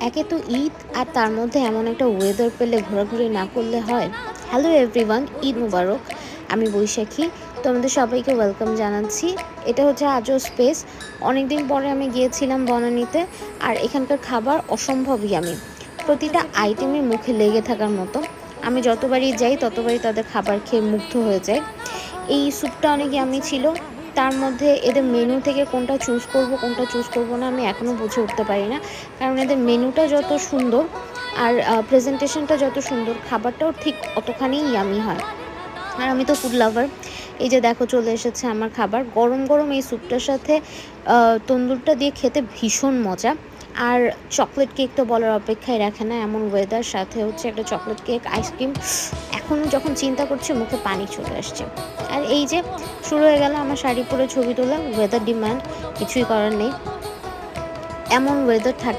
একে তো ঈদ আর তার মধ্যে এমন একটা ওয়েদার পেলে ঘোরাঘুরি না করলে হয়। হ্যালো এভরিওয়ান, ঈদ মুবারক। আমি বৈশাখী, তোমাদের সবাইকে ওয়েলকাম জানাচ্ছি। এটা হচ্ছে আজও স্পেস। অনেকদিন পরে আমি গিয়েছিলাম বনানীতে, আর এখানকার খাবার অসম্ভব ইয়ামি। প্রতিটা আইটেমই মুখে লেগে থাকার মতো। আমি যতবারই যাই ততবারই তাদের খাবার খেয়ে মুগ্ধ হয়ে যায়। এই স্যুপটা অনেক ইয়ামি ছিল। তার মধ্যে এদের মেনু থেকে কোনটা চুজ করব না আমি এখনও বুঝে উঠতে পারি না। কারণ এদের মেনুটা যত সুন্দর আর প্রেজেন্টেশনটা যত সুন্দর, খাবারটাও ঠিক অতখানিই ইয়ামি হয়। আর আমি তো ফুড লাভার। এই যে দেখো চলে এসেছে আমার খাবার, গরম গরম এই স্যুপটার সাথে তন্দুরটা দিয়ে খেতে ভীষণ মজা। আর চকলেট কেক তো বলার অপেক্ষায় রাখে না, এমন ওয়েদার সাথে হচ্ছে একটা চকলেট কেক, আইসক্রিম। এখন যখন চিন্তা করছি মুখে পানি চলে আসছে। আর এই যে শুরু হয়ে গেল আমার শাড়ি পরে ছবি তোলা, ওয়েদার ডিমান্ড, কিছুই করার নেই। এমন ওয়েদার থাকলে